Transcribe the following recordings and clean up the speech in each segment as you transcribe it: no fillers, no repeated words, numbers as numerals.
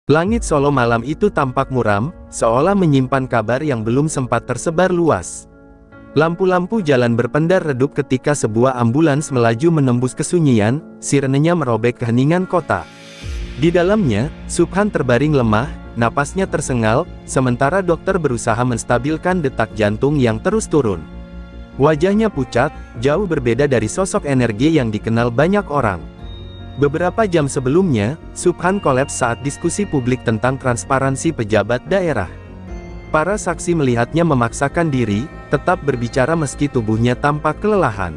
Langit Solo malam itu tampak muram, seolah menyimpan kabar yang belum sempat tersebar luas. Lampu-lampu jalan berpendar redup ketika sebuah ambulans melaju menembus kesunyian, sirenenya merobek keheningan kota. Di dalamnya, Subhan terbaring lemah, napasnya tersengal, sementara dokter berusaha menstabilkan detak jantung yang terus turun. Wajahnya pucat, jauh berbeda dari sosok energi yang dikenal banyak orang. Beberapa jam sebelumnya, Subhan kolaps saat diskusi publik tentang transparansi pejabat daerah. Para saksi melihatnya memaksakan diri, tetap berbicara meski tubuhnya tampak kelelahan.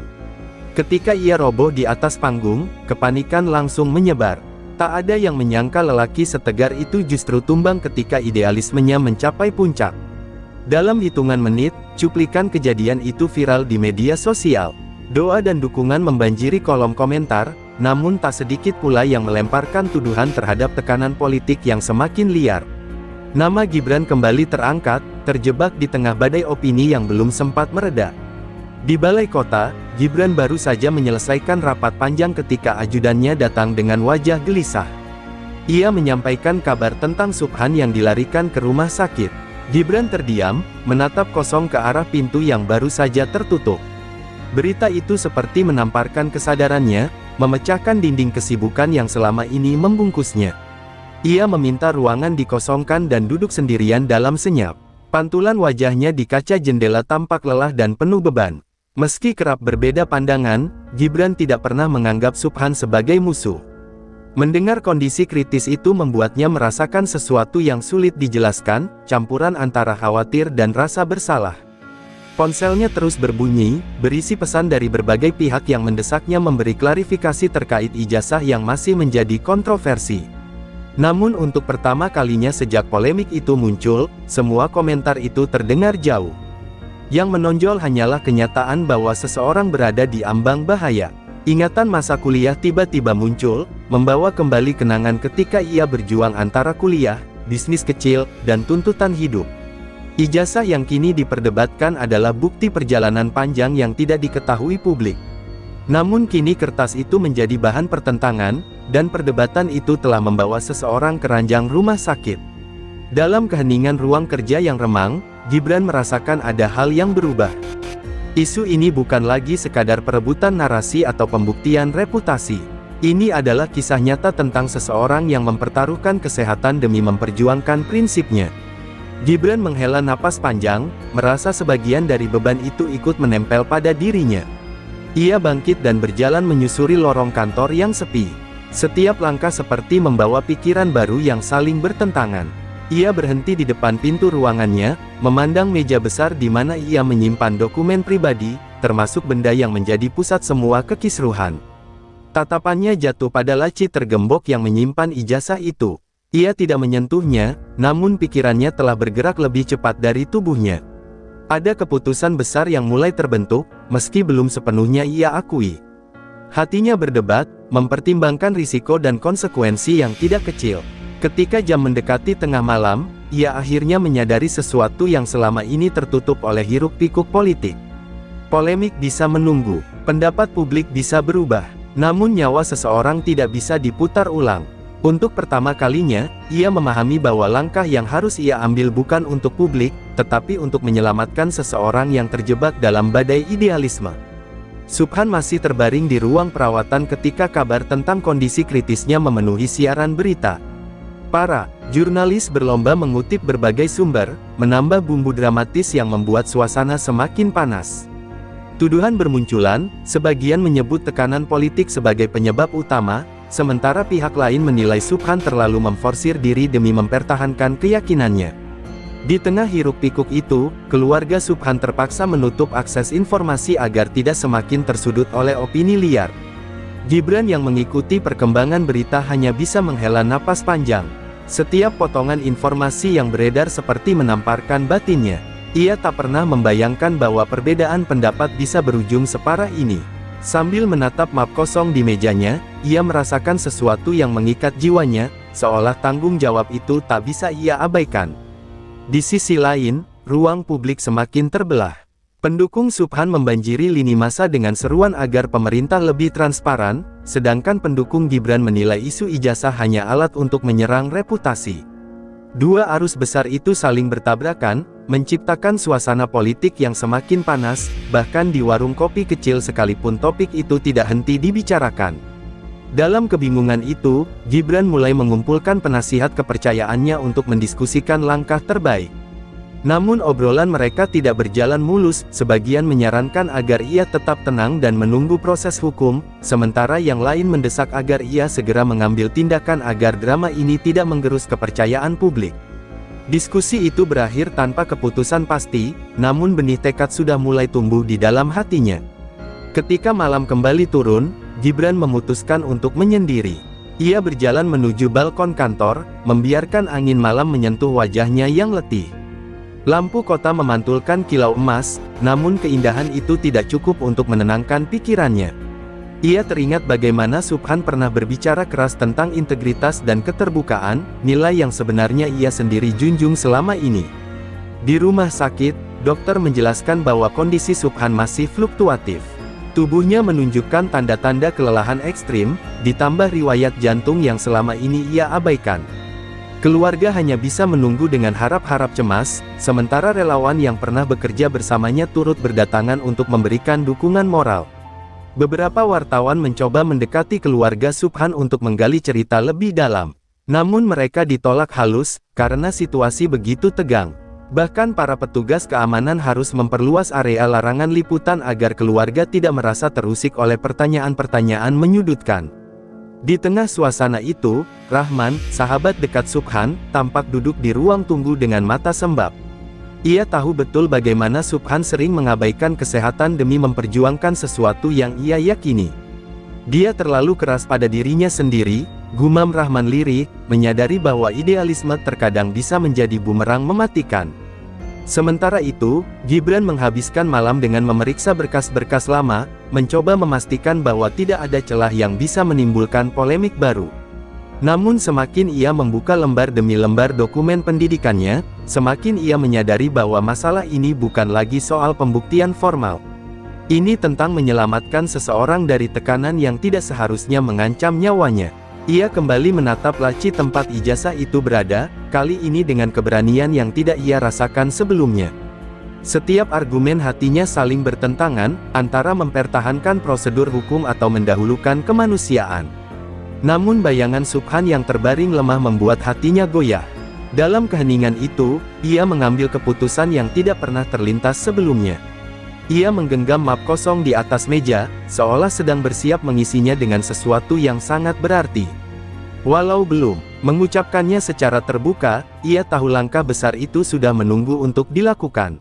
Ketika ia roboh di atas panggung, kepanikan langsung menyebar. Tak ada yang menyangka lelaki setegar itu justru tumbang ketika idealismenya mencapai puncak. Dalam hitungan menit, cuplikan kejadian itu viral di media sosial. Doa dan dukungan membanjiri kolom komentar, namun tak sedikit pula yang melemparkan tuduhan terhadap tekanan politik yang semakin liar. Nama Gibran kembali terangkat, terjebak di tengah badai opini yang belum sempat mereda. Di balai kota, Gibran baru saja menyelesaikan rapat panjang ketika ajudannya datang dengan wajah gelisah. Ia menyampaikan kabar tentang Subhan yang dilarikan ke rumah sakit. Gibran terdiam, menatap kosong ke arah pintu yang baru saja tertutup. Berita itu seperti menamparkan kesadarannya, memecahkan dinding kesibukan yang selama ini membungkusnya. Ia meminta ruangan dikosongkan dan duduk sendirian dalam senyap. Pantulan wajahnya di kaca jendela tampak lelah dan penuh beban. Meski kerap berbeda pandangan, Gibran tidak pernah menganggap Subhan sebagai musuh. Mendengar kondisi kritis itu membuatnya merasakan sesuatu yang sulit dijelaskan, campuran antara khawatir dan rasa bersalah. Ponselnya terus berbunyi, berisi pesan dari berbagai pihak yang mendesaknya memberi klarifikasi terkait ijazah yang masih menjadi kontroversi. Namun untuk pertama kalinya sejak polemik itu muncul, semua komentar itu terdengar jauh. Yang menonjol hanyalah kenyataan bahwa seseorang berada di ambang bahaya. Ingatan masa kuliah tiba-tiba muncul, membawa kembali kenangan ketika ia berjuang antara kuliah, bisnis kecil, dan tuntutan hidup. Ijazah yang kini diperdebatkan adalah bukti perjalanan panjang yang tidak diketahui publik. Namun kini kertas itu menjadi bahan pertentangan, dan perdebatan itu telah membawa seseorang ke ranjang rumah sakit. Dalam keheningan ruang kerja yang remang, Gibran merasakan ada hal yang berubah. Isu ini bukan lagi sekadar perebutan narasi atau pembuktian reputasi. Ini adalah kisah nyata tentang seseorang yang mempertaruhkan kesehatan demi memperjuangkan prinsipnya. Gibran menghela napas panjang, merasa sebagian dari beban itu ikut menempel pada dirinya. Ia bangkit dan berjalan menyusuri lorong kantor yang sepi. Setiap langkah seperti membawa pikiran baru yang saling bertentangan. Ia berhenti di depan pintu ruangannya, memandang meja besar di mana ia menyimpan dokumen pribadi, termasuk benda yang menjadi pusat semua kekisruhan. Tatapannya jatuh pada laci tergembok yang menyimpan ijazah itu. Ia tidak menyentuhnya, namun pikirannya telah bergerak lebih cepat dari tubuhnya. Ada keputusan besar yang mulai terbentuk, meski belum sepenuhnya ia akui. Hatinya berdebat, mempertimbangkan risiko dan konsekuensi yang tidak kecil. Ketika jam mendekati tengah malam, ia akhirnya menyadari sesuatu yang selama ini tertutup oleh hiruk-pikuk politik. Polemik bisa menunggu, pendapat publik bisa berubah, namun nyawa seseorang tidak bisa diputar ulang. Untuk pertama kalinya, ia memahami bahwa langkah yang harus ia ambil bukan untuk publik, tetapi untuk menyelamatkan seseorang yang terjebak dalam badai idealisme. Subhan masih terbaring di ruang perawatan ketika kabar tentang kondisi kritisnya memenuhi siaran berita. Para jurnalis berlomba mengutip berbagai sumber, menambah bumbu dramatis yang membuat suasana semakin panas. Tuduhan bermunculan, sebagian menyebut tekanan politik sebagai penyebab utama, sementara pihak lain menilai Subhan terlalu memforsir diri demi mempertahankan keyakinannya. Di tengah hiruk-pikuk itu, keluarga Subhan terpaksa menutup akses informasi agar tidak semakin tersudut oleh opini liar. Gibran yang mengikuti perkembangan berita hanya bisa menghela napas panjang. Setiap potongan informasi yang beredar seperti menamparkan batinnya. Ia tak pernah membayangkan bahwa perbedaan pendapat bisa berujung separah ini. Sambil menatap map kosong di mejanya, ia merasakan sesuatu yang mengikat jiwanya, seolah tanggung jawab itu tak bisa ia abaikan. Di sisi lain, ruang publik semakin terbelah. Pendukung Subhan membanjiri lini masa dengan seruan agar pemerintah lebih transparan, sedangkan pendukung Gibran menilai isu ijazah hanya alat untuk menyerang reputasi. Dua arus besar itu saling bertabrakan, menciptakan suasana politik yang semakin panas, bahkan di warung kopi kecil sekalipun topik itu tidak henti dibicarakan. Dalam kebingungan itu, Gibran mulai mengumpulkan penasihat kepercayaannya untuk mendiskusikan langkah terbaik. Namun obrolan mereka tidak berjalan mulus, sebagian menyarankan agar ia tetap tenang dan menunggu proses hukum, sementara yang lain mendesak agar ia segera mengambil tindakan agar drama ini tidak menggerus kepercayaan publik. Diskusi itu berakhir tanpa keputusan pasti, namun benih tekad sudah mulai tumbuh di dalam hatinya. Ketika malam kembali turun, Gibran memutuskan untuk menyendiri. Ia berjalan menuju balkon kantor, membiarkan angin malam menyentuh wajahnya yang letih. Lampu kota memantulkan kilau emas, namun keindahan itu tidak cukup untuk menenangkan pikirannya. Ia teringat bagaimana Subhan pernah berbicara keras tentang integritas dan keterbukaan, nilai yang sebenarnya ia sendiri junjung selama ini. Di rumah sakit, dokter menjelaskan bahwa kondisi Subhan masih fluktuatif. Tubuhnya menunjukkan tanda-tanda kelelahan ekstrim, ditambah riwayat jantung yang selama ini ia abaikan. Keluarga hanya bisa menunggu dengan harap-harap cemas, sementara relawan yang pernah bekerja bersamanya turut berdatangan untuk memberikan dukungan moral. Beberapa wartawan mencoba mendekati keluarga Subhan untuk menggali cerita lebih dalam. Namun mereka ditolak halus, karena situasi begitu tegang. Bahkan para petugas keamanan harus memperluas area larangan liputan agar keluarga tidak merasa terusik oleh pertanyaan-pertanyaan menyudutkan. Di tengah suasana itu, Rahman, sahabat dekat Subhan, tampak duduk di ruang tunggu dengan mata sembab. Ia tahu betul bagaimana Subhan sering mengabaikan kesehatan demi memperjuangkan sesuatu yang ia yakini. Dia terlalu keras pada dirinya sendiri, gumam Rahman lirih, menyadari bahwa idealisme terkadang bisa menjadi bumerang mematikan. Sementara itu, Gibran menghabiskan malam dengan memeriksa berkas-berkas lama, mencoba memastikan bahwa tidak ada celah yang bisa menimbulkan polemik baru. Namun semakin ia membuka lembar demi lembar dokumen pendidikannya, semakin ia menyadari bahwa masalah ini bukan lagi soal pembuktian formal. Ini tentang menyelamatkan seseorang dari tekanan yang tidak seharusnya mengancam nyawanya. Ia kembali menatap laci tempat ijazah itu berada, kali ini dengan keberanian yang tidak ia rasakan sebelumnya. Setiap argumen hatinya saling bertentangan, antara mempertahankan prosedur hukum atau mendahulukan kemanusiaan. Namun bayangan Subhan yang terbaring lemah membuat hatinya goyah. Dalam keheningan itu, ia mengambil keputusan yang tidak pernah terlintas sebelumnya. Ia menggenggam map kosong di atas meja, seolah sedang bersiap mengisinya dengan sesuatu yang sangat berarti. Walau belum mengucapkannya secara terbuka, ia tahu langkah besar itu sudah menunggu untuk dilakukan.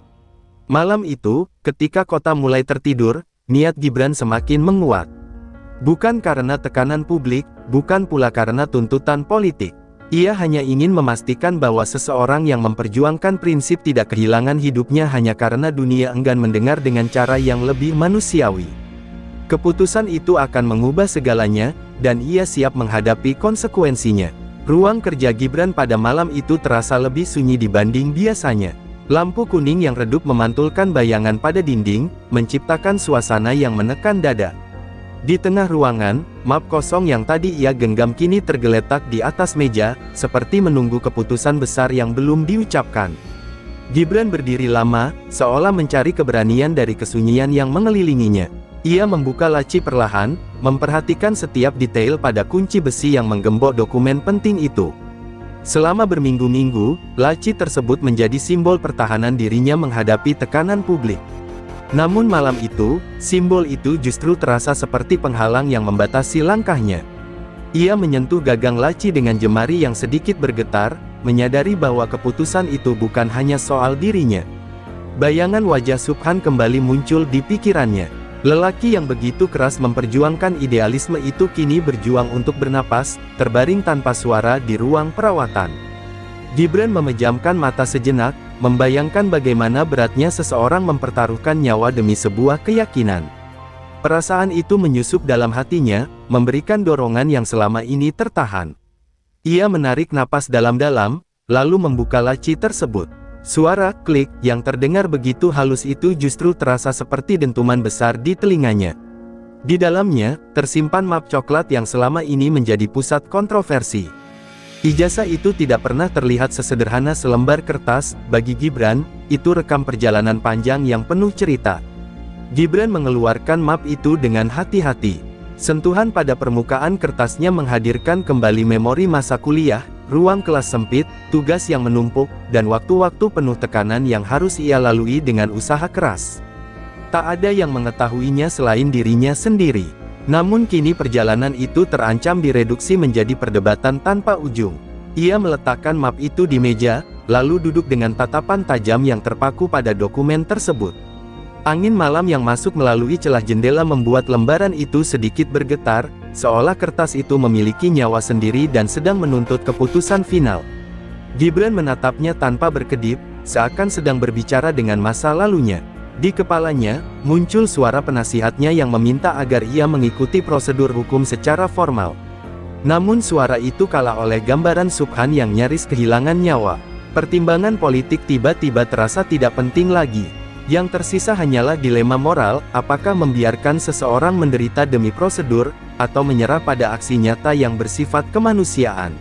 Malam itu, ketika kota mulai tertidur, niat Gibran semakin menguat. Bukan karena tekanan publik, bukan pula karena tuntutan politik. Ia hanya ingin memastikan bahwa seseorang yang memperjuangkan prinsip tidak kehilangan hidupnya hanya karena dunia enggan mendengar dengan cara yang lebih manusiawi. Keputusan itu akan mengubah segalanya, dan ia siap menghadapi konsekuensinya. Ruang kerja Gibran pada malam itu terasa lebih sunyi dibanding biasanya. Lampu kuning yang redup memantulkan bayangan pada dinding, menciptakan suasana yang menekan dada. Di tengah ruangan, map kosong yang tadi ia genggam kini tergeletak di atas meja, seperti menunggu keputusan besar yang belum diucapkan. Gibran berdiri lama, seolah mencari keberanian dari kesunyian yang mengelilinginya. Ia membuka laci perlahan, memperhatikan setiap detail pada kunci besi yang menggembok dokumen penting itu. Selama berminggu-minggu, laci tersebut menjadi simbol pertahanan dirinya menghadapi tekanan publik. Namun malam itu, simbol itu justru terasa seperti penghalang yang membatasi langkahnya. Ia menyentuh gagang laci dengan jemari yang sedikit bergetar, menyadari bahwa keputusan itu bukan hanya soal dirinya. Bayangan wajah Subhan kembali muncul di pikirannya. Lelaki yang begitu keras memperjuangkan idealisme itu kini berjuang untuk bernapas, terbaring tanpa suara di ruang perawatan. Gibran memejamkan mata sejenak, membayangkan bagaimana beratnya seseorang mempertaruhkan nyawa demi sebuah keyakinan. Perasaan itu menyusup dalam hatinya, memberikan dorongan yang selama ini tertahan. Ia menarik napas dalam-dalam, lalu membuka laci tersebut. Suara klik yang terdengar begitu halus itu justru terasa seperti dentuman besar di telinganya. Di dalamnya, tersimpan map coklat yang selama ini menjadi pusat kontroversi. Ijazah itu tidak pernah terlihat sesederhana selembar kertas. Bagi Gibran, itu rekam perjalanan panjang yang penuh cerita. Gibran mengeluarkan map itu dengan hati-hati. Sentuhan pada permukaan kertasnya menghadirkan kembali memori masa kuliah, ruang kelas sempit, tugas yang menumpuk, dan waktu-waktu penuh tekanan yang harus ia lalui dengan usaha keras. Tak ada yang mengetahuinya selain dirinya sendiri. Namun kini perjalanan itu terancam direduksi menjadi perdebatan tanpa ujung. Ia meletakkan map itu di meja, lalu duduk dengan tatapan tajam yang terpaku pada dokumen tersebut. Angin malam yang masuk melalui celah jendela membuat lembaran itu sedikit bergetar, seolah kertas itu memiliki nyawa sendiri dan sedang menuntut keputusan final. Gibran menatapnya tanpa berkedip, seakan sedang berbicara dengan masa lalunya. Di kepalanya, muncul suara penasihatnya yang meminta agar ia mengikuti prosedur hukum secara formal. Namun suara itu kalah oleh gambaran Subhan yang nyaris kehilangan nyawa. Pertimbangan politik tiba-tiba terasa tidak penting lagi. Yang tersisa hanyalah dilema moral, apakah membiarkan seseorang menderita demi prosedur, atau menyerah pada aksi nyata yang bersifat kemanusiaan.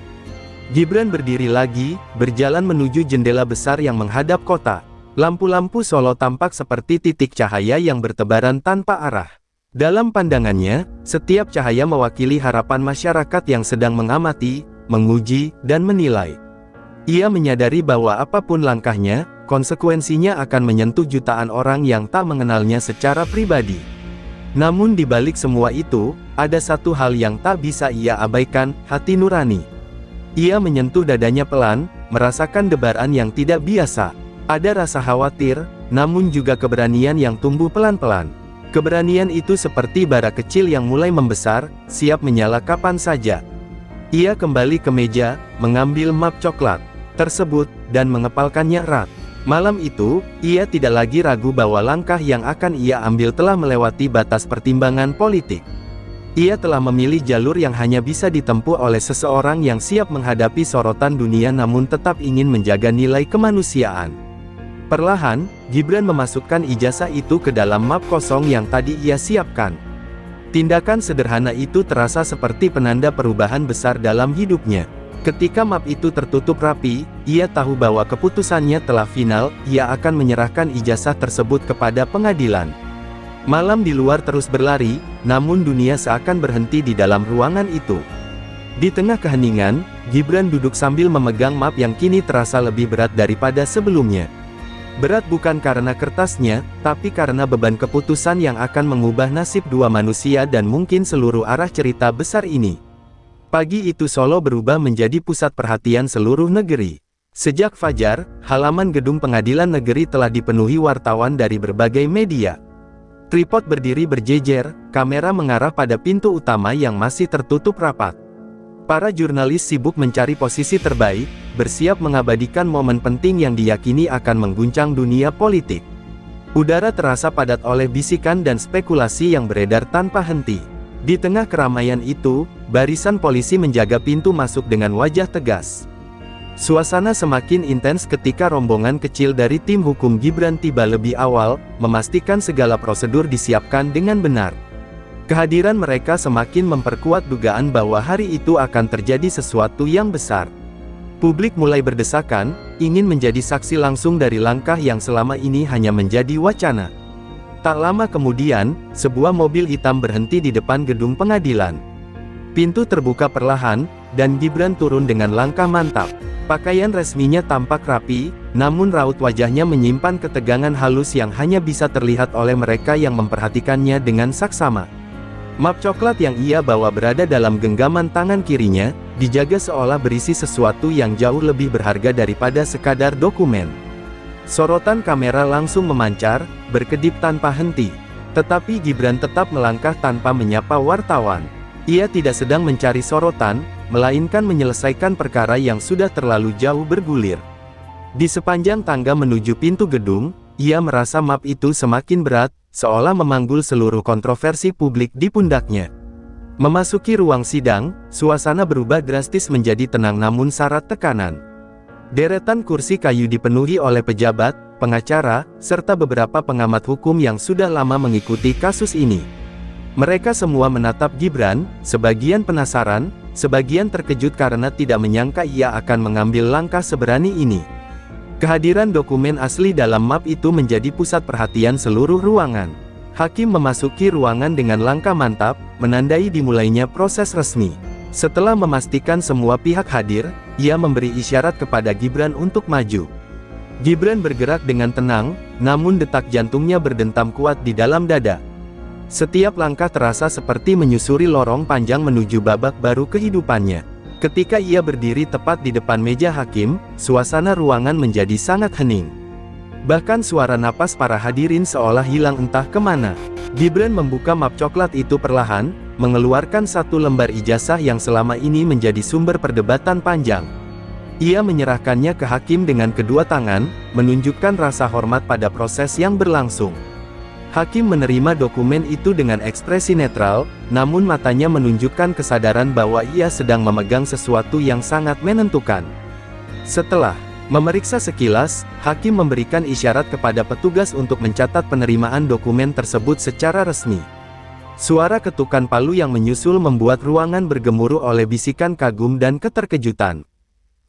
Gibran berdiri lagi, berjalan menuju jendela besar yang menghadap kota. Lampu-lampu Solo tampak seperti titik cahaya yang bertebaran tanpa arah. Dalam pandangannya, setiap cahaya mewakili harapan masyarakat yang sedang mengamati, menguji, dan menilai. Ia menyadari bahwa apapun langkahnya, konsekuensinya akan menyentuh jutaan orang yang tak mengenalnya secara pribadi. Namun di balik semua itu, ada satu hal yang tak bisa ia abaikan, hati nurani. Ia menyentuh dadanya pelan, merasakan debaran yang tidak biasa. Ada rasa khawatir, namun juga keberanian yang tumbuh pelan-pelan. Keberanian itu seperti bara kecil yang mulai membesar, siap menyala kapan saja. Ia kembali ke meja, mengambil map coklat tersebut, dan mengepalkannya erat. Malam itu, ia tidak lagi ragu bahwa langkah yang akan ia ambil telah melewati batas pertimbangan politik. Ia telah memilih jalur yang hanya bisa ditempuh oleh seseorang yang siap menghadapi sorotan dunia namun tetap ingin menjaga nilai kemanusiaan. Perlahan, Gibran memasukkan ijazah itu ke dalam map kosong yang tadi ia siapkan. Tindakan sederhana itu terasa seperti penanda perubahan besar dalam hidupnya. Ketika map itu tertutup rapi, ia tahu bahwa keputusannya telah final, ia akan menyerahkan ijazah tersebut kepada pengadilan. Malam di luar terus berlari, namun dunia seakan berhenti di dalam ruangan itu. Di tengah keheningan, Gibran duduk sambil memegang map yang kini terasa lebih berat daripada sebelumnya. Berat bukan karena kertasnya, tapi karena beban keputusan yang akan mengubah nasib dua manusia dan mungkin seluruh arah cerita besar ini. Pagi itu Solo berubah menjadi pusat perhatian seluruh negeri. Sejak fajar, halaman gedung pengadilan negeri telah dipenuhi wartawan dari berbagai media. Tripod berdiri berjejer, kamera mengarah pada pintu utama yang masih tertutup rapat. Para jurnalis sibuk mencari posisi terbaik, bersiap mengabadikan momen penting yang diyakini akan mengguncang dunia politik. Udara terasa padat oleh bisikan dan spekulasi yang beredar tanpa henti. Di tengah keramaian itu, barisan polisi menjaga pintu masuk dengan wajah tegas. Suasana semakin intens ketika rombongan kecil dari tim hukum Gibran tiba lebih awal, memastikan segala prosedur disiapkan dengan benar. Kehadiran mereka semakin memperkuat dugaan bahwa hari itu akan terjadi sesuatu yang besar. Publik mulai berdesakan, ingin menjadi saksi langsung dari langkah yang selama ini hanya menjadi wacana. Tak lama kemudian, sebuah mobil hitam berhenti di depan gedung pengadilan. Pintu terbuka perlahan, dan Gibran turun dengan langkah mantap. Pakaian resminya tampak rapi, namun raut wajahnya menyimpan ketegangan halus yang hanya bisa terlihat oleh mereka yang memperhatikannya dengan saksama. Map coklat yang ia bawa berada dalam genggaman tangan kirinya, dijaga seolah berisi sesuatu yang jauh lebih berharga daripada sekadar dokumen. Sorotan kamera langsung memancar, berkedip tanpa henti. Tetapi Gibran tetap melangkah tanpa menyapa wartawan. Ia tidak sedang mencari sorotan, melainkan menyelesaikan perkara yang sudah terlalu jauh bergulir. Di sepanjang tangga menuju pintu gedung, ia merasa map itu semakin berat, seolah memanggul seluruh kontroversi publik di pundaknya. Memasuki ruang sidang, suasana berubah drastis menjadi tenang namun syarat tekanan. Deretan kursi kayu dipenuhi oleh pejabat, pengacara, serta beberapa pengamat hukum yang sudah lama mengikuti kasus ini. Mereka semua menatap Gibran, sebagian penasaran, sebagian terkejut karena tidak menyangka ia akan mengambil langkah seberani ini. Kehadiran dokumen asli dalam map itu menjadi pusat perhatian seluruh ruangan. Hakim memasuki ruangan dengan langkah mantap, menandai dimulainya proses resmi. Setelah memastikan semua pihak hadir, ia memberi isyarat kepada Gibran untuk maju. Gibran bergerak dengan tenang, namun detak jantungnya berdentam kuat di dalam dada. Setiap langkah terasa seperti menyusuri lorong panjang menuju babak baru kehidupannya. Ketika ia berdiri tepat di depan meja hakim, suasana ruangan menjadi sangat hening. Bahkan suara napas para hadirin seolah hilang entah kemana. Gibran membuka map coklat itu perlahan, mengeluarkan satu lembar ijazah yang selama ini menjadi sumber perdebatan panjang. Ia menyerahkannya ke hakim dengan kedua tangan, menunjukkan rasa hormat pada proses yang berlangsung. Hakim menerima dokumen itu dengan ekspresi netral, namun matanya menunjukkan kesadaran bahwa ia sedang memegang sesuatu yang sangat menentukan. Setelah memeriksa sekilas, hakim memberikan isyarat kepada petugas untuk mencatat penerimaan dokumen tersebut secara resmi. Suara ketukan palu yang menyusul membuat ruangan bergemuruh oleh bisikan kagum dan keterkejutan.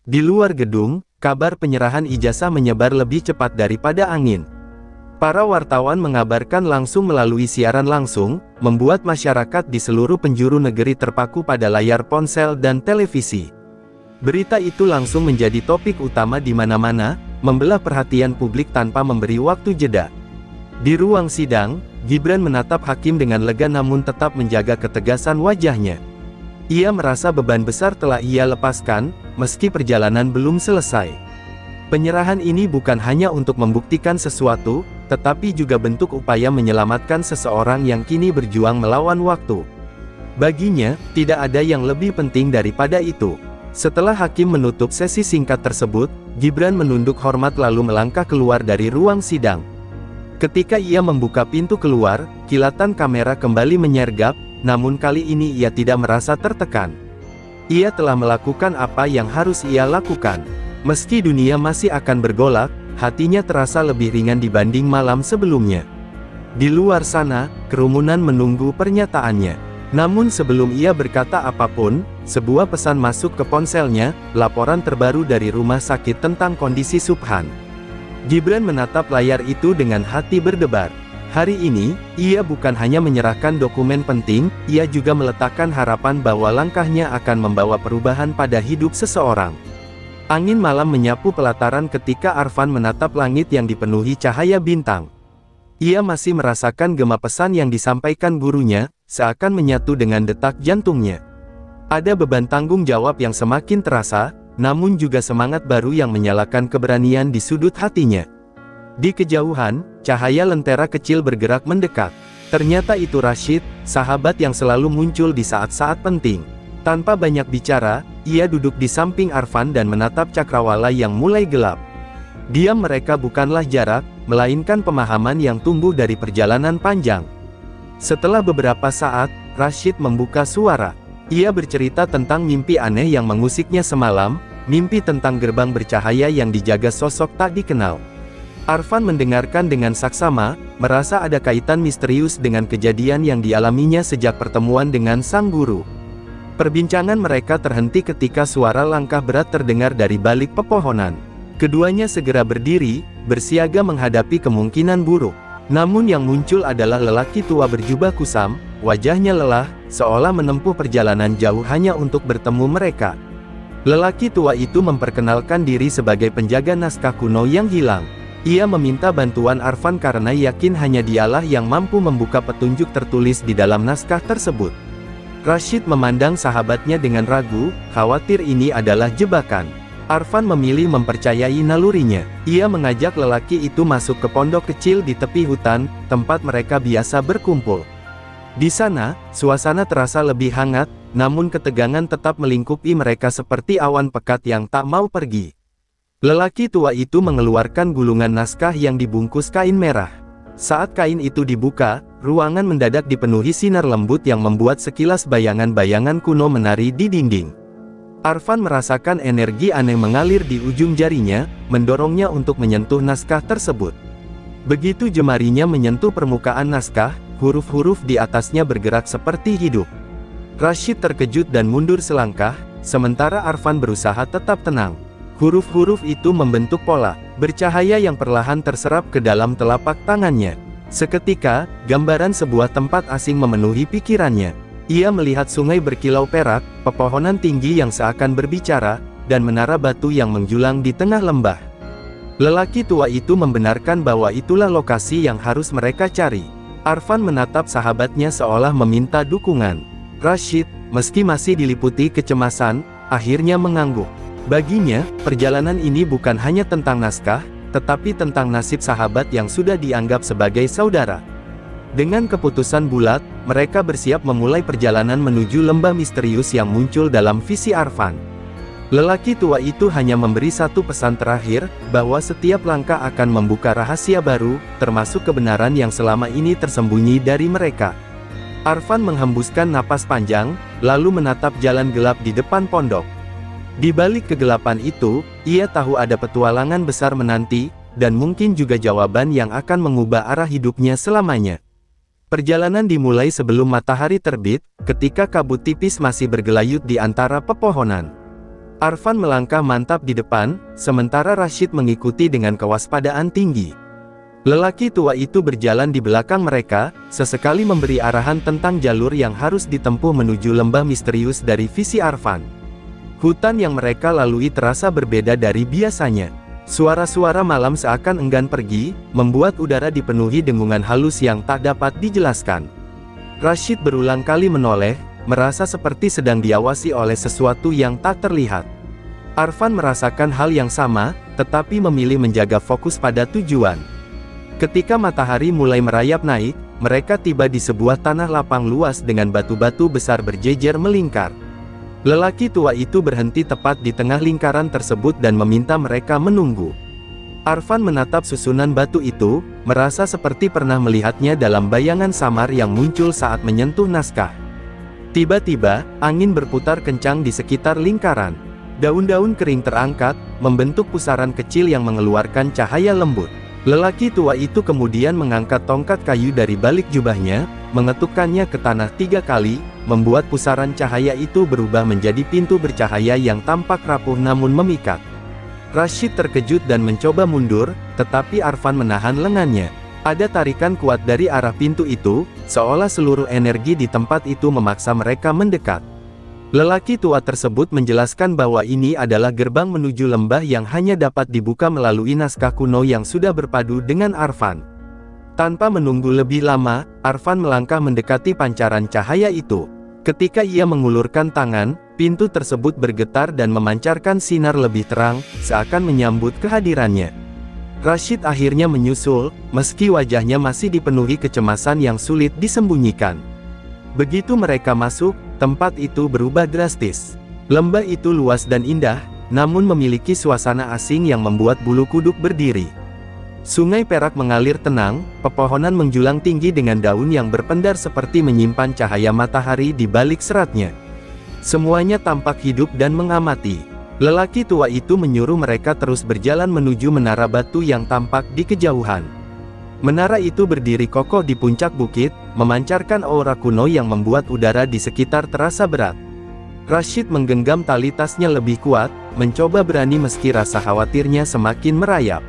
Di luar gedung, kabar penyerahan ijazah menyebar lebih cepat daripada angin. Para wartawan mengabarkan langsung melalui siaran langsung, membuat masyarakat di seluruh penjuru negeri terpaku pada layar ponsel dan televisi. Berita itu langsung menjadi topik utama di mana-mana, membelah perhatian publik tanpa memberi waktu jeda. Di ruang sidang, Gibran menatap hakim dengan lega namun tetap menjaga ketegasan wajahnya. Ia merasa beban besar telah ia lepaskan, meski perjalanan belum selesai. Penyerahan ini bukan hanya untuk membuktikan sesuatu, tetapi juga bentuk upaya menyelamatkan seseorang yang kini berjuang melawan waktu. Baginya, tidak ada yang lebih penting daripada itu. Setelah hakim menutup sesi singkat tersebut, Gibran menunduk hormat lalu melangkah keluar dari ruang sidang. Ketika ia membuka pintu keluar, kilatan kamera kembali menyergap, namun kali ini ia tidak merasa tertekan. Ia telah melakukan apa yang harus ia lakukan. Meski dunia masih akan bergolak, hatinya terasa lebih ringan dibanding malam sebelumnya. Di luar sana, kerumunan menunggu pernyataannya. Namun sebelum ia berkata apapun, sebuah pesan masuk ke ponselnya, laporan terbaru dari rumah sakit tentang kondisi Subhan. Gibran menatap layar itu dengan hati berdebar. Hari ini, ia bukan hanya menyerahkan dokumen penting, ia juga meletakkan harapan bahwa langkahnya akan membawa perubahan pada hidup seseorang. Angin malam menyapu pelataran ketika Arfan menatap langit yang dipenuhi cahaya bintang. Ia masih merasakan gema pesan yang disampaikan gurunya, seakan menyatu dengan detak jantungnya. Ada beban tanggung jawab yang semakin terasa, namun juga semangat baru yang menyalakan keberanian di sudut hatinya. Di kejauhan, cahaya lentera kecil bergerak mendekat. Ternyata itu Rashid, sahabat yang selalu muncul di saat-saat penting. Tanpa banyak bicara, ia duduk di samping Arfan dan menatap cakrawala yang mulai gelap. Diam mereka bukanlah jarak, melainkan pemahaman yang tumbuh dari perjalanan panjang. Setelah beberapa saat, Rashid membuka suara. Ia bercerita tentang mimpi aneh yang mengusiknya semalam, mimpi tentang gerbang bercahaya yang dijaga sosok tak dikenal. Arfan mendengarkan dengan saksama, merasa ada kaitan misterius dengan kejadian yang dialaminya sejak pertemuan dengan sang guru. Perbincangan mereka terhenti ketika suara langkah berat terdengar dari balik pepohonan. Keduanya segera berdiri, bersiaga menghadapi kemungkinan buruk. Namun yang muncul adalah lelaki tua berjubah kusam, wajahnya lelah, seolah menempuh perjalanan jauh hanya untuk bertemu mereka. Lelaki tua itu memperkenalkan diri sebagai penjaga naskah kuno yang hilang. Ia meminta bantuan Arfan karena yakin hanya dialah yang mampu membuka petunjuk tertulis di dalam naskah tersebut. Rashid memandang sahabatnya dengan ragu, khawatir ini adalah jebakan. Arfan memilih mempercayai nalurinya. Ia mengajak lelaki itu masuk ke pondok kecil di tepi hutan, tempat mereka biasa berkumpul. Di sana, suasana terasa lebih hangat, namun ketegangan tetap melingkupi mereka seperti awan pekat yang tak mau pergi. Lelaki tua itu mengeluarkan gulungan naskah yang dibungkus kain merah. Saat kain itu dibuka, ruangan mendadak dipenuhi sinar lembut yang membuat sekilas bayangan-bayangan kuno menari di dinding. Arfan merasakan energi aneh mengalir di ujung jarinya, mendorongnya untuk menyentuh naskah tersebut. Begitu jemarinya menyentuh permukaan naskah, huruf-huruf di atasnya bergerak seperti hidup. Rashid terkejut dan mundur selangkah, sementara Arfan berusaha tetap tenang. Huruf-huruf itu membentuk pola, bercahaya yang perlahan terserap ke dalam telapak tangannya. Seketika, gambaran sebuah tempat asing memenuhi pikirannya. Ia melihat sungai berkilau perak, pepohonan tinggi yang seakan berbicara, dan menara batu yang menjulang di tengah lembah. Lelaki tua itu membenarkan bahwa itulah lokasi yang harus mereka cari. Arfan menatap sahabatnya seolah meminta dukungan. Rashid, meski masih diliputi kecemasan, akhirnya mengangguk. Baginya, perjalanan ini bukan hanya tentang naskah, tetapi tentang nasib sahabat yang sudah dianggap sebagai saudara. Dengan keputusan bulat, mereka bersiap memulai perjalanan menuju lembah misterius yang muncul dalam visi Arfan. Lelaki tua itu hanya memberi satu pesan terakhir, bahwa setiap langkah akan membuka rahasia baru, termasuk kebenaran yang selama ini tersembunyi dari mereka. Arfan menghembuskan napas panjang, lalu menatap jalan gelap di depan pondok. Di balik kegelapan itu, ia tahu ada petualangan besar menanti, dan mungkin juga jawaban yang akan mengubah arah hidupnya selamanya. Perjalanan dimulai sebelum matahari terbit, ketika kabut tipis masih bergelayut di antara pepohonan. Arfan melangkah mantap di depan, sementara Rashid mengikuti dengan kewaspadaan tinggi. Lelaki tua itu berjalan di belakang mereka, sesekali memberi arahan tentang jalur yang harus ditempuh menuju lembah misterius dari visi Arfan. Hutan yang mereka lalui terasa berbeda dari biasanya. Suara-suara malam seakan enggan pergi, membuat udara dipenuhi dengungan halus yang tak dapat dijelaskan. Rashid berulang kali menoleh, merasa seperti sedang diawasi oleh sesuatu yang tak terlihat. Arfan merasakan hal yang sama, tetapi memilih menjaga fokus pada tujuan. Ketika matahari mulai merayap naik, mereka tiba di sebuah tanah lapang luas dengan batu-batu besar berjejer melingkar. Lelaki tua itu berhenti tepat di tengah lingkaran tersebut dan meminta mereka menunggu. Arfan menatap susunan batu itu, merasa seperti pernah melihatnya dalam bayangan samar yang muncul saat menyentuh naskah. Tiba-tiba, angin berputar kencang di sekitar lingkaran. Daun-daun kering terangkat, membentuk pusaran kecil yang mengeluarkan cahaya lembut. Lelaki tua itu kemudian mengangkat tongkat kayu dari balik jubahnya, mengetukkannya ke tanah 3 kali, membuat pusaran cahaya itu berubah menjadi pintu bercahaya yang tampak rapuh namun memikat. Rashid terkejut dan mencoba mundur, tetapi Arfan menahan lengannya. Ada tarikan kuat dari arah pintu itu, seolah seluruh energi di tempat itu memaksa mereka mendekat. Lelaki tua tersebut menjelaskan bahwa ini adalah gerbang menuju lembah yang hanya dapat dibuka melalui naskah kuno yang sudah berpadu dengan Arfan. Tanpa menunggu lebih lama, Arfan melangkah mendekati pancaran cahaya itu. Ketika ia mengulurkan tangan, pintu tersebut bergetar dan memancarkan sinar lebih terang, seakan menyambut kehadirannya. Rashid akhirnya menyusul, meski wajahnya masih dipenuhi kecemasan yang sulit disembunyikan. Begitu mereka masuk, tempat itu berubah drastis. Lembah itu luas dan indah, namun memiliki suasana asing yang membuat bulu kuduk berdiri. Sungai perak mengalir tenang, pepohonan menjulang tinggi dengan daun yang berpendar seperti menyimpan cahaya matahari di balik seratnya. Semuanya tampak hidup dan mengamati. Lelaki tua itu menyuruh mereka terus berjalan menuju menara batu yang tampak di kejauhan. Menara itu berdiri kokoh di puncak bukit, memancarkan aura kuno yang membuat udara di sekitar terasa berat. Rashid menggenggam tali tasnya lebih kuat, mencoba berani meski rasa khawatirnya semakin merayap.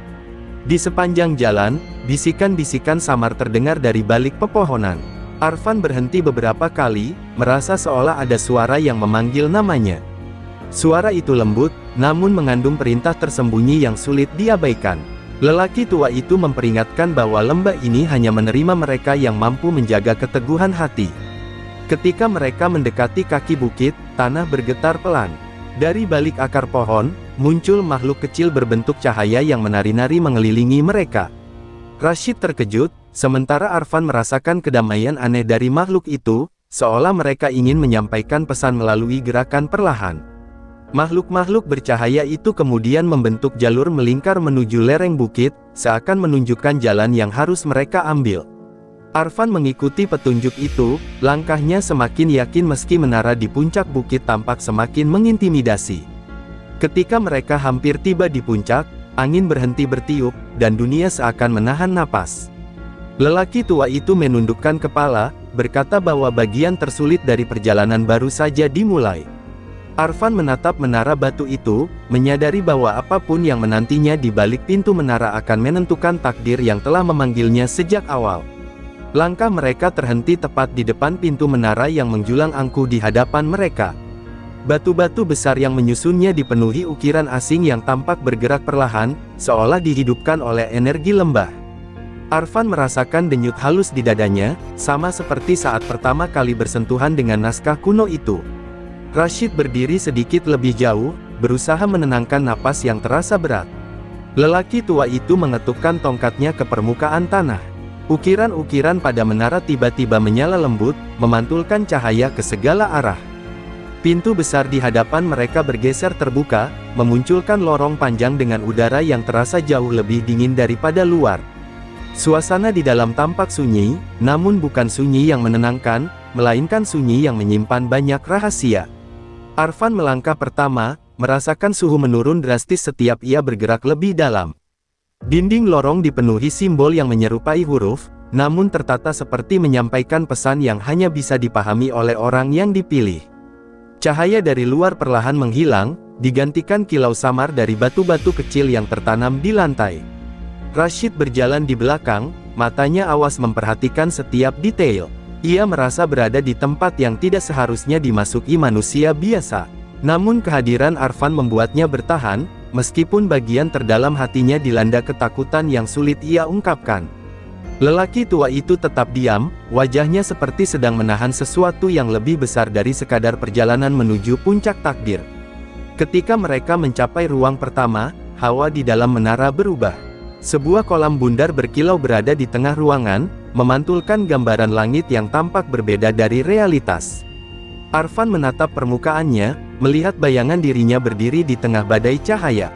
Di sepanjang jalan, bisikan-bisikan samar terdengar dari balik pepohonan. Arfan berhenti beberapa kali, merasa seolah ada suara yang memanggil namanya. Suara itu lembut, namun mengandung perintah tersembunyi yang sulit diabaikan. Lelaki tua itu memperingatkan bahwa lembah ini hanya menerima mereka yang mampu menjaga keteguhan hati. Ketika mereka mendekati kaki bukit, tanah bergetar pelan. Dari balik akar pohon, muncul makhluk kecil berbentuk cahaya yang menari-nari mengelilingi mereka. Rashid terkejut, sementara Arfan merasakan kedamaian aneh dari makhluk itu, seolah mereka ingin menyampaikan pesan melalui gerakan perlahan. Makhluk-makhluk bercahaya itu kemudian membentuk jalur melingkar menuju lereng bukit, seakan menunjukkan jalan yang harus mereka ambil. Arfan mengikuti petunjuk itu, langkahnya semakin yakin meski menara di puncak bukit tampak semakin mengintimidasi. Ketika mereka hampir tiba di puncak, angin berhenti bertiup, dan dunia seakan menahan napas. Lelaki tua itu menundukkan kepala, berkata bahwa bagian tersulit dari perjalanan baru saja dimulai. Arfan menatap menara batu itu, menyadari bahwa apapun yang menantinya di balik pintu menara akan menentukan takdir yang telah memanggilnya sejak awal. Langkah mereka terhenti tepat di depan pintu menara yang menjulang angkuh di hadapan mereka. Batu-batu besar yang menyusunnya dipenuhi ukiran asing yang tampak bergerak perlahan, seolah dihidupkan oleh energi lembah. Arfan merasakan denyut halus di dadanya, sama seperti saat pertama kali bersentuhan dengan naskah kuno itu. Rashid berdiri sedikit lebih jauh, berusaha menenangkan napas yang terasa berat. Lelaki tua itu mengetukkan tongkatnya ke permukaan tanah. Ukiran-ukiran pada menara tiba-tiba menyala lembut, memantulkan cahaya ke segala arah. Pintu besar di hadapan mereka bergeser terbuka, memunculkan lorong panjang dengan udara yang terasa jauh lebih dingin daripada luar. Suasana di dalam tampak sunyi, namun bukan sunyi yang menenangkan, melainkan sunyi yang menyimpan banyak rahasia. Arfan melangkah pertama, merasakan suhu menurun drastis setiap ia bergerak lebih dalam. Dinding lorong dipenuhi simbol yang menyerupai huruf, namun tertata seperti menyampaikan pesan yang hanya bisa dipahami oleh orang yang dipilih. Cahaya dari luar perlahan menghilang, digantikan kilau samar dari batu-batu kecil yang tertanam di lantai. Rashid berjalan di belakang, matanya awas memperhatikan setiap detail. Ia merasa berada di tempat yang tidak seharusnya dimasuki manusia biasa. Namun kehadiran Arfan membuatnya bertahan, meskipun bagian terdalam hatinya dilanda ketakutan yang sulit ia ungkapkan. Lelaki tua itu tetap diam, wajahnya seperti sedang menahan sesuatu yang lebih besar dari sekadar perjalanan menuju puncak takdir. Ketika mereka mencapai ruang pertama, hawa di dalam menara berubah. Sebuah kolam bundar berkilau berada di tengah ruangan, memantulkan gambaran langit yang tampak berbeda dari realitas. Arfan menatap permukaannya, melihat bayangan dirinya berdiri di tengah badai cahaya.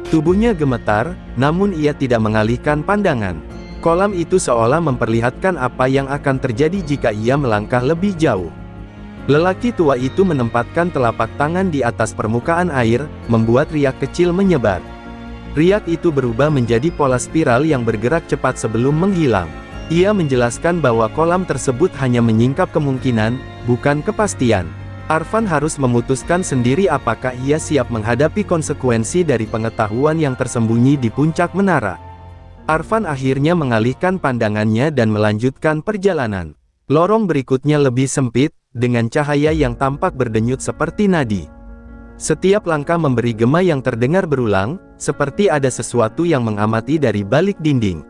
Tubuhnya gemetar, namun ia tidak mengalihkan pandangan. Kolam itu seolah memperlihatkan apa yang akan terjadi jika ia melangkah lebih jauh. Lelaki tua itu menempatkan telapak tangan di atas permukaan air, membuat riak kecil menyebar. Riak itu berubah menjadi pola spiral yang bergerak cepat sebelum menghilang. Ia menjelaskan bahwa kolam tersebut hanya menyingkap kemungkinan, bukan kepastian. Arfan harus memutuskan sendiri apakah ia siap menghadapi konsekuensi dari pengetahuan yang tersembunyi di puncak menara. Arfan akhirnya mengalihkan pandangannya dan melanjutkan perjalanan. Lorong berikutnya lebih sempit, dengan cahaya yang tampak berdenyut seperti nadi. Setiap langkah memberi gema yang terdengar berulang, seperti ada sesuatu yang mengamati dari balik dinding.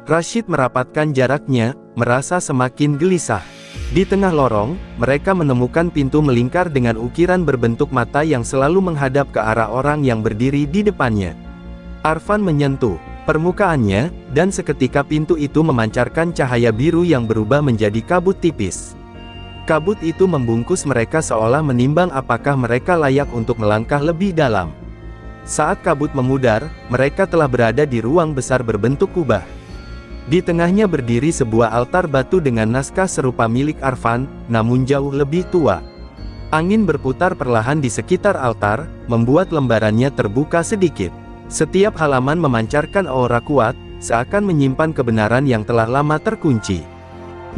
Rashid merapatkan jaraknya, merasa semakin gelisah. Di tengah lorong, mereka menemukan pintu melingkar dengan ukiran berbentuk mata yang selalu menghadap ke arah orang yang berdiri di depannya. Arfan menyentuh permukaannya, dan seketika pintu itu memancarkan cahaya biru yang berubah menjadi kabut tipis. Kabut itu membungkus mereka seolah menimbang apakah mereka layak untuk melangkah lebih dalam. Saat kabut memudar, mereka telah berada di ruang besar berbentuk kubah. Di tengahnya berdiri sebuah altar batu dengan naskah serupa milik Arfan, namun jauh lebih tua. Angin berputar perlahan di sekitar altar, membuat lembarannya terbuka sedikit. Setiap halaman memancarkan aura kuat, seakan menyimpan kebenaran yang telah lama terkunci.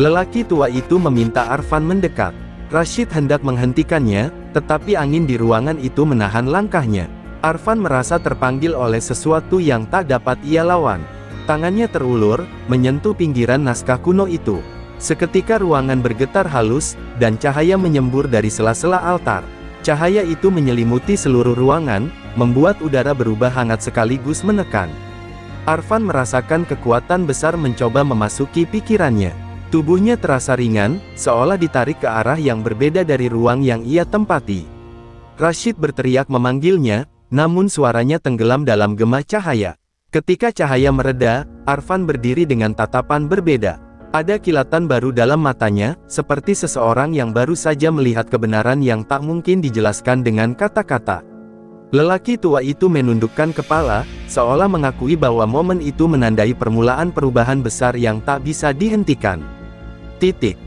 Lelaki tua itu meminta Arfan mendekat. Rashid hendak menghentikannya, tetapi angin di ruangan itu menahan langkahnya. Arfan merasa terpanggil oleh sesuatu yang tak dapat ia lawan. Tangannya terulur, menyentuh pinggiran naskah kuno itu. Seketika ruangan bergetar halus, dan cahaya menyembur dari sela-sela altar. Cahaya itu menyelimuti seluruh ruangan, membuat udara berubah hangat sekaligus menekan. Arfan merasakan kekuatan besar mencoba memasuki pikirannya. Tubuhnya terasa ringan, seolah ditarik ke arah yang berbeda dari ruang yang ia tempati. Rashid berteriak memanggilnya, namun suaranya tenggelam dalam gema cahaya. Ketika cahaya mereda, Arfan berdiri dengan tatapan berbeda. Ada kilatan baru dalam matanya, seperti seseorang yang baru saja melihat kebenaran yang tak mungkin dijelaskan dengan kata-kata. Lelaki tua itu menundukkan kepala, seolah mengakui bahwa momen itu menandai permulaan perubahan besar yang tak bisa dihentikan. Titik.